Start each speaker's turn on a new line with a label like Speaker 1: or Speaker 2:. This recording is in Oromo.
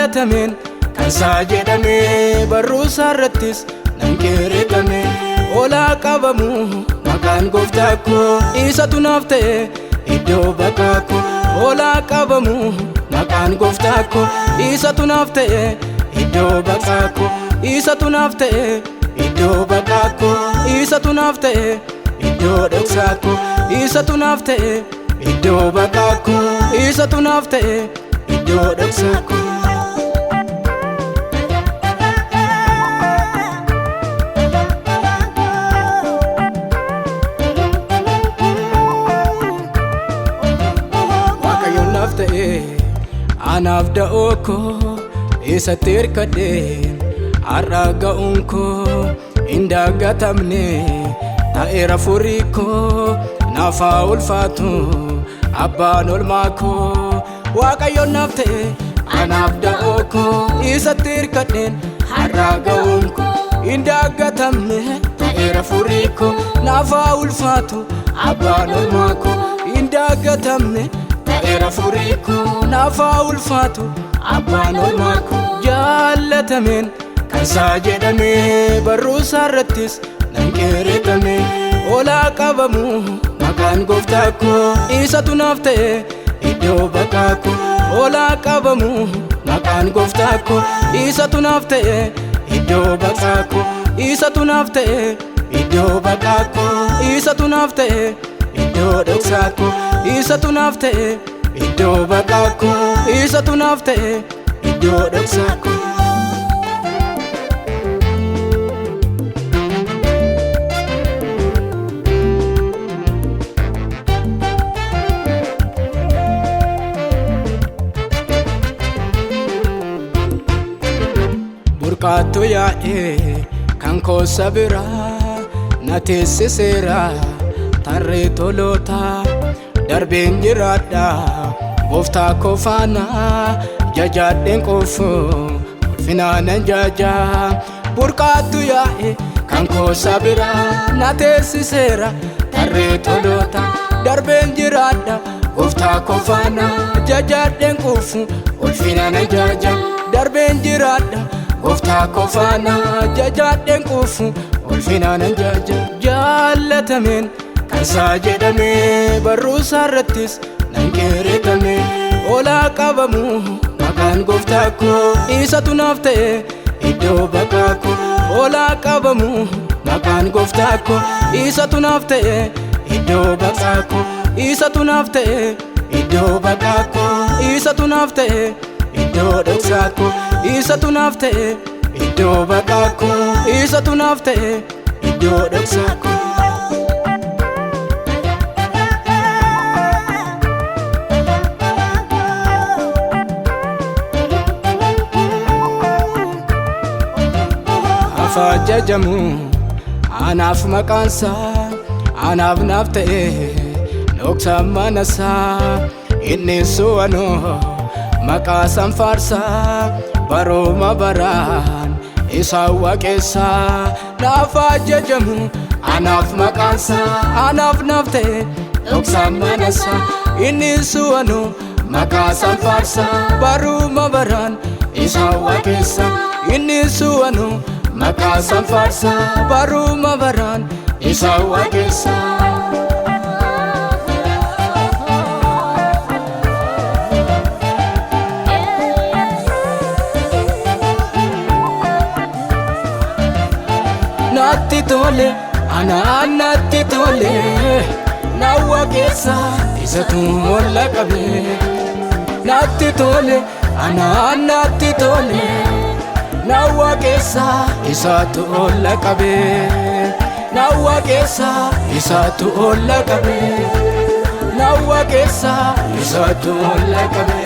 Speaker 1: jaallatamen kansaa jedhamee barruu isaarrattis nan qeereeffame. Olaa qabamu maqaan gooftaa koo isatu naaf ta'e iddoo baqaa koo. Olaa qabamu maqaan gooftaa koo isatu naaf ta'e iddoo baqaa koo. Isatu naaf ta'e iddoo baqaa koo. Isatu naaf ta'e iddoo dhoksaa koo. Isatu naaf ta'e iddoo baqaa koo. Isatu naaf ta'e iddoo dhoksaa koo. Anaaf da'oo koo isatti hirkadheen har'a ga'uun koo hin dagatamne. Ta'eera furii koo naaf haa ulfaatu abbaan oolmaa koo. Waaqayyoon naaf ta'e anaaf da'oo koo isatti hirkadheen har'a ga'uun koo hin dagatamne. Ta'eera furii koo naaf haa ulfaatu abbaan oolmaa koo hin dagatamne. Ta'eera furii koo naaf haa ulfaatu abbaan oolmaa koo. Jaallatamen kansaa jedhamee barruu isaarrattis nan qeereeffame. Olaa qabamu maqaan gooftaa koo isatu naaf ta'e iddoo baqaa koo. Olaa qabamu maqaan gooftaa koo isatu naaf ta'e iddoo baqaa koo. Isatu naaf ta'e iddoo baqaa koo. Isatu naaf ta'e iddoo dhoksaa koo. Isatu naaf ta'e iddoo baqaa koo. Isatu naaf ta'e iddoo dhoksaa koo. Burqaattu yaa'ee kan koossa biraa na teessiseera tarree tolootaa. Darbeen jiraadha gooftaa koo faana jajaadheen qoofoo ulfinaa nan jaajaa. Burqaattu yaa'e kan koossa biraa na teessiseera tarree tolootaa. Darbeen jiraadha gooftaa koo faana jajaadheen qoofoo ulfinaa nan jaajaa. Darbeen jiraadha gooftaa koo faana jajaadheen qoofoo ulfinaa nan jaajaa. Jaallatamen kansaa jedhamee barruu isaarrattis nan qeereeffame. Olaa qabamu maqaan gooftaa koo isatu naaf ta'e iddoo baqaa koo. Olaa qabamu maqaan gooftaa koo isatu naaf ta'e iddoo baqaa koo. Isatu naaf ta'e iddoo baqaa koo. Isatu naaf ta'e iddoo dhoksaa koo. Isatu naaf ta'e iddoo baqaa koo. Isatu naaf ta'e iddoo dhoksaa koo. Jajamu anaaf maqaansaa anaaf naaf ta'e dhoksaa manasaa. Inni su'anoo maqaa san faarsaa barooma baraan isaa waaqessaa. Naaf jajamu anaaf maqaansaa anaaf naaf ta'e dhoksaa manasaa. Inni su'anoo maqaa san faarsaa barooma baraan isaa waaqessaa. Inni su'anoo maqaa san faarsaa barooma baraan isaa waaqessaa. Natti tole anaan natti tole na waaqessaa isatu olla qabe. Natti tole anaan natti tole na waaqessaa isatu olla qabe. Na waaqessaa isatu olla qabe. Na waaqessaa isatu olla qabe.